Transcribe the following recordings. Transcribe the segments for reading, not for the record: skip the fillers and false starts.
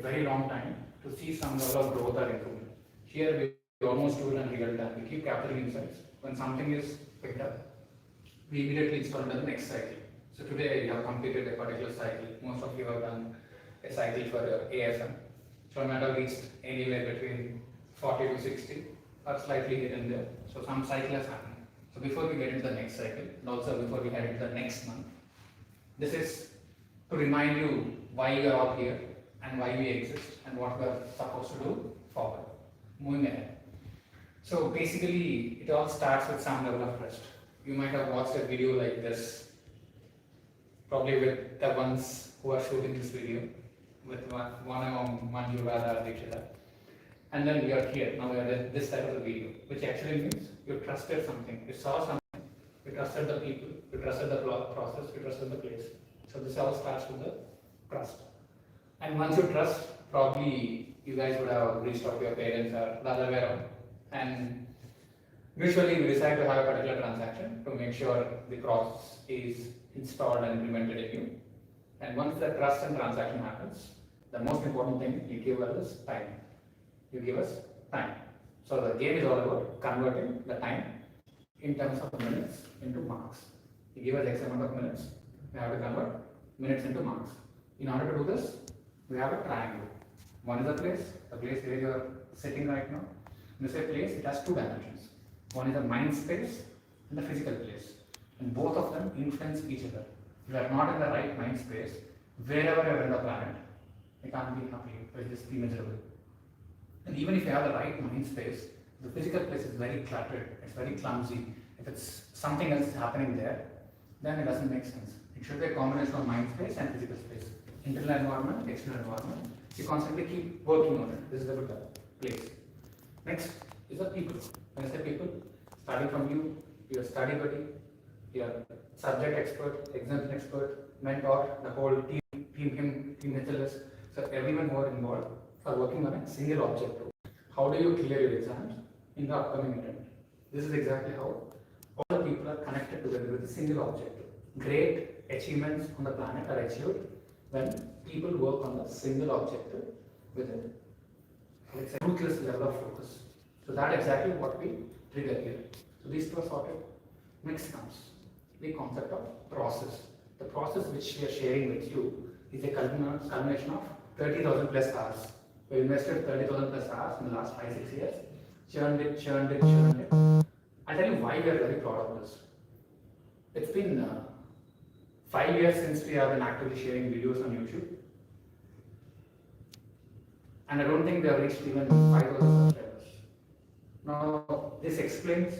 very long time to see some level of growth or improvement. Here we almost do it in real time. We keep capturing insights. When something is picked up, we immediately install it in the next cycle. So today you have completed a particular cycle. Most of you have done a cycle for your AFM. So you might have reached anywhere between 40 to 60 or slightly here and there. So some cycle has happened. So before we get into the next cycle, and also before we head into the next month, this is to remind you why you are all here and why we exist and what we are supposed to do forward, moving ahead. So basically, it all starts with some level of trust. You might have watched a video like this, probably with the ones who are shooting this video, with one among Manju, Radha, Dikshita. And then we are here, now we are in this type of a video, which actually means you trusted something, you saw something, you trusted the people, you trusted the process, you trusted the place. So this all starts with the trust. And once you trust, probably you guys would have reached out to your parents or the other way around. And usually we decide to have a particular transaction to make sure the process is installed and implemented in you. And once the trust and transaction happens, the most important thing you give us is time. You give us time. So the game is all about converting the time in terms of minutes into marks. You give us X amount of minutes, we have to convert minutes into marks. In order to do this, we have a triangle. One is the place where you are sitting right now. When you say place, it has two dimensions. One is the mind space and the physical place. And both of them influence each other. If you are not in the right mind space, wherever you are in the planet, you can't be happy, it will just be miserable. And even if you have the right mind space, the physical place is very cluttered, it's very clumsy. If it's something else is happening there, then it doesn't make sense. It should be a combination of mind space and physical space. Internal environment, external environment. You constantly keep working on it. This is the good place. Next is the people. When I say people, starting from you, your study buddy, your subject expert, exam expert, mentor, the whole team HLS. So everyone who are involved are working on a single objective. How do you clear your exams in the upcoming attempt? This is exactly how all the people are connected together with a single objective. Great achievements on the planet are achieved when people work on the single objective with a ruthless level of focus. So that's exactly what we trigger here. So these two are sorted. Next comes the concept of process. The process which we are sharing with you is a culmination of 30,000 plus hours. We invested 30,000 plus hours in the last 5-6 years. Churned it. I'll tell you why we are very proud of this. It's been 5 years since we have been actively sharing videos on YouTube. And I don't think we have reached even 5,000 subscribers. Now, this explains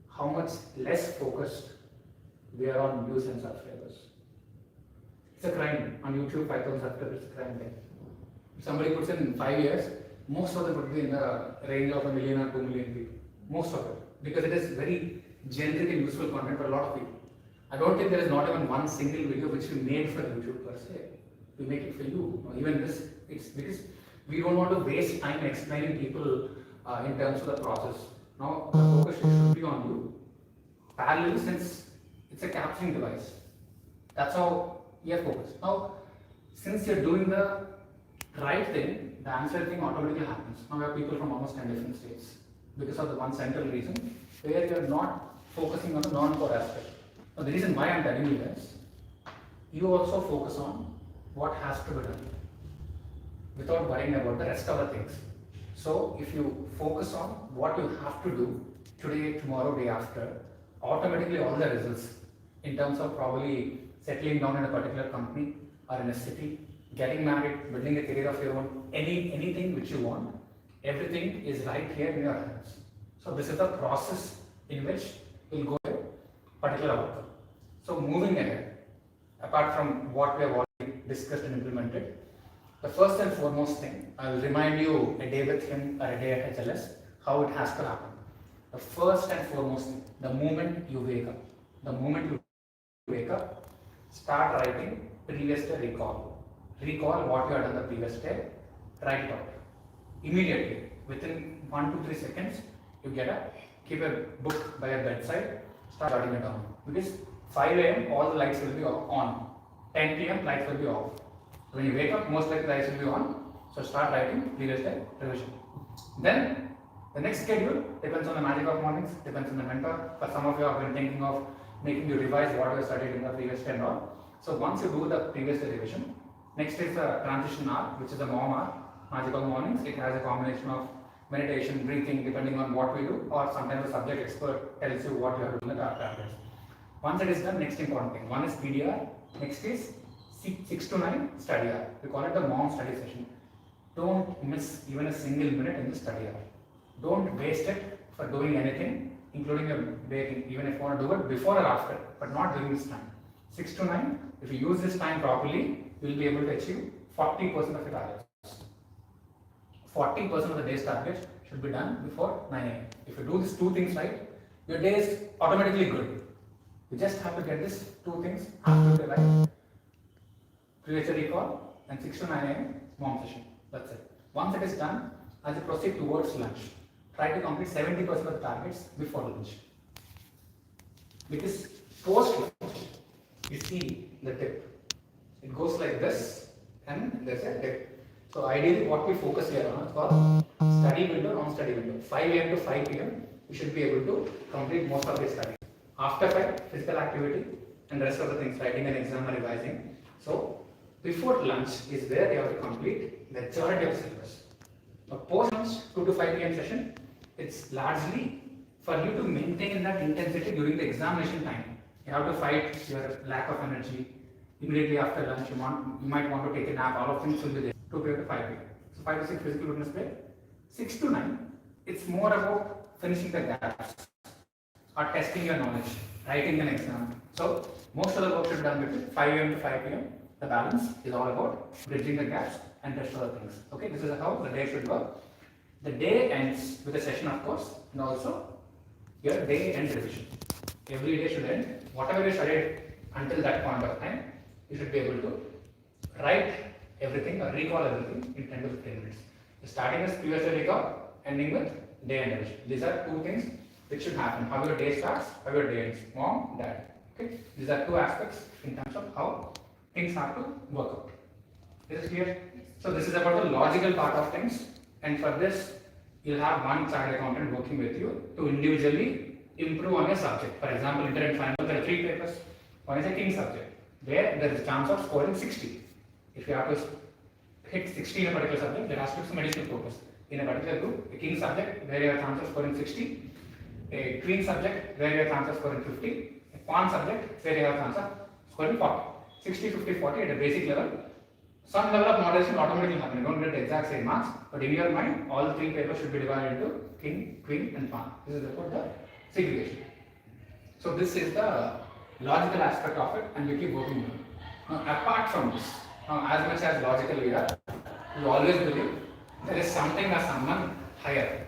how much less focused we are on views and subscribers. It's a crime. On YouTube, 5,000 subscribers is a crime thing. If somebody puts in 5 years, most of them would be in the range of 1 million or 2 million people. Most of it. Because it is very generic and useful content for a lot of people. I don't think there is not even one single video which we made for YouTube per se. We make it for you. Even this, it's because we don't want to waste time explaining people in terms of the process. Now, the focus should be on you. Parallel, since it's a capturing device. That's how we are focused. Now, since you're doing the right thing, the answer thing automatically happens. Now, we have people from almost 10 different states because of the one central reason where you're not focusing on the non-core aspect. Now, the reason why I'm telling you this, you also focus on what has to be done without worrying about the rest of the things. So, if you focus on what you have to do today, tomorrow, day after, automatically all the results in terms of probably settling down in a particular company or in a city, getting married, building a career of your own, anything which you want, everything is right here in your hands. So this is the process in which you'll go a particular outcome. So moving ahead, apart from what we have already discussed and implemented, the first and foremost thing, I will remind you a day with him or a day at HLS, how it has to happen. The first and foremost thing, the moment you wake up, start writing previous day recall. Recall what you had done the previous day, write it out. Immediately, within 1 to 3 seconds, you keep a book by your bedside, start writing it down. Because 5 a.m. all the lights will be on, 10 p.m. lights will be off. When you wake up, most likely the lights will be on, So start writing previous day revision. Then the next schedule depends on the magic of mornings, depends on the mentor. For some of you have been thinking of making you revise what you studied in the previous day and all. So once you do the previous day revision, next is the transition hour, which is a MOM hour, magical mornings. It has a combination of meditation, breathing, depending on what we do, or sometimes the subject expert tells you what you have to do in the targets. Once it is done, next important thing. One is PDR, next is 6 to 9 study hour. We call it the MOM study session. Don't miss even a single minute in the study hour. Don't waste it for doing anything, including your baking, even if you want to do it before or after, but not during this time. 6 to 9, if you use this time properly, you will be able to achieve 40% of your targets. 40% of the day's target should be done before 9 a.m. If you do these two things right, your day is automatically good. You just have to get these two things absolutely right. Previous recall and 6 to 9 a.m. MOM session. That's it. Once it is done, as you proceed towards lunch, try to complete 70% of the targets before lunch. Because post lunch, you see the tip. It goes like this, and there's a tip. So ideally, what we focus here on is called study window, non-study window. 5 a.m. to 5 p.m. you should be able to complete most of the study. After 5, physical activity and rest of the things, writing an exam or revising. So before lunch is where you have to complete the majority of the syllabus. Now post lunch 2 to 5 p.m. session, it's largely for you to maintain that intensity during the examination time. You have to fight your lack of energy. Immediately after lunch, you might want to take a nap. All of things will be there. 2 p.m. to 5 p.m. So 5 to 6 physical fitness play. 6 to 9, it's more about finishing the gaps or testing your knowledge, writing an exam. So most of the work should be done between 5 a.m. to 5 p.m. The balance is all about bridging the gaps and rest of the things. Okay, this is how the day should work. The day ends with a session, of course, and also your day end revision. Every day should end. Whatever you studied until that point of time, you should be able to write everything or recall everything in 10 to 15 minutes. Starting with previous day recall, ending with day end revision. These are two things which should happen. How your day starts, how your day ends. Mom, dad. Okay, these are two aspects in terms of how things have to work out. Is it clear? So this is about the logical part of things, and for this you'll have one chartered accountant working with you to individually improve on your subject. For example, inter and final, there are 3 papers. One is a king subject, where there is a chance of scoring 60. If you have to hit 60 in a particular subject, there has to be some additional focus. In a particular group, a king subject where you have a chance of scoring 60, a queen subject where you have a chance of scoring 50, a pawn subject where you have a chance of scoring 40. 60, 50, 40 at a basic level. Some level of moderation automatically happen. You don't get the exact same marks, but in your mind, all 3 papers should be divided into king, queen, and pawn. This is about the segregation. So this is the logical aspect of it, and you keep working on it. Now, apart from this, now as much as logical we are, we always believe there is something or someone higher.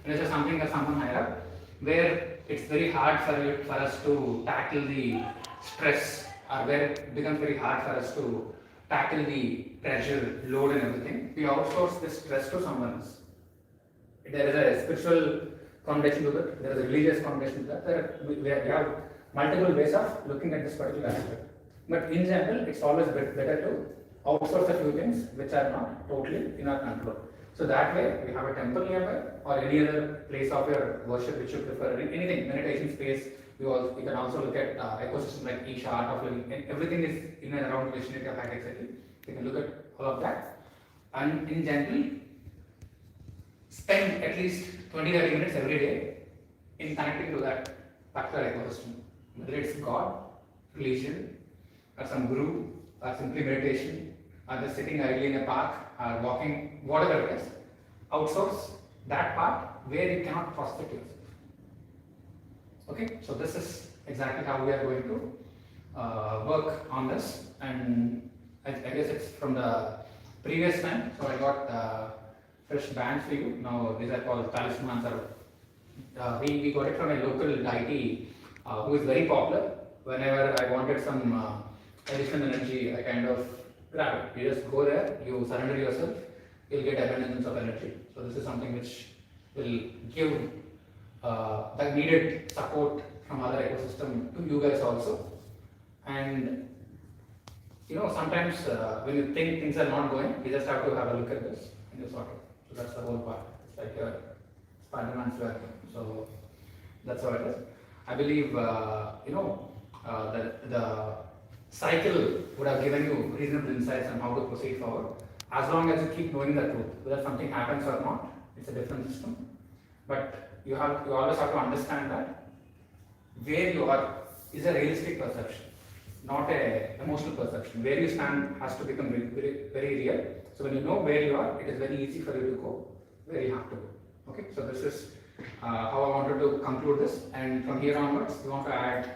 There is something or someone higher where it's very hard for us to tackle the stress, or where it becomes very hard for us to tackle the pressure, load and everything. We outsource this stress to someone else. There is a spiritual connotation to it, there is a religious connotation to that. We have multiple ways of looking at this particular aspect. But in general, it's always better to outsource a few things which are not totally in our control. So that way, we have a temple nearby or any other place of your worship which you prefer, anything, meditation space. You can also look at ecosystem like Isha, Art of Living, and everything is in and around vicinity of high-tech city. You can look at all of that. And in general, spend at least 20-30 minutes every day in connecting to that particular ecosystem. Whether it's God, religion, or some guru, or simply meditation, or just sitting idly in a park, or walking, whatever it is, outsource that part where you cannot prospect yourself. Okay, so this is exactly how we are going to work on this, and I guess it's from the previous time. So I got fresh bands for you. Now these are called talismans. We got it from a local deity who is very popular. Whenever I wanted some additional energy, I kind of grab it. You just go there, you surrender yourself, you'll get abundance of energy. So this is something which will give the needed support from other ecosystem to you guys also. And sometimes when you think things are not going, you just have to have a look at this and you sort it. So that's the whole part. It's like a Spider-Man's web. So that's how it is. I believe, that the cycle would have given you reasonable insights on how to proceed forward. As long as you keep knowing the truth, whether something happens or not, it's a different system. But you always have to understand that where you are is a realistic perception, not a emotional perception. Where you stand has to become very, very real. So when you know where you are, it is very easy for you to go where you have to go. Okay, so this is how I wanted to conclude this, and from here onwards, we want to add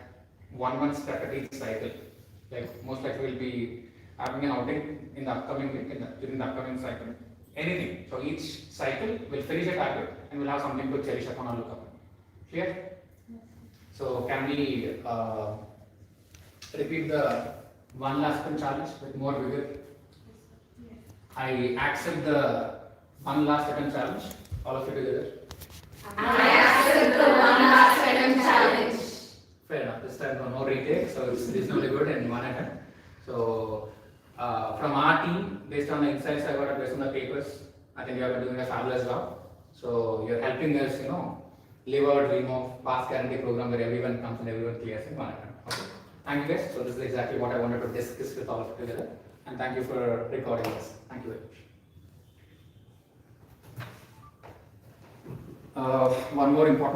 one step at each cycle. Like most likely we'll be having an outing in the upcoming week, during the upcoming cycle. Anything. So each cycle will finish a target and we'll have something to cherish upon or look upon. Clear? So can we repeat the one last spin challenge with more vigor? I accept the one last second challenge. All of you together. I accept the one last attempt challenge. Fair enough. This time no retake, so it's reasonably good and one attempt. So from our team, based on the insights I got, based on the papers, I think you are doing a fabulous job. So you're helping us, live our dream of pass guarantee program where everyone comes and everyone clears in one attempt. Okay. Thank you guys. So this is exactly what I wanted to discuss with all of you together. And thank you for recording this. Thank you very much. One more important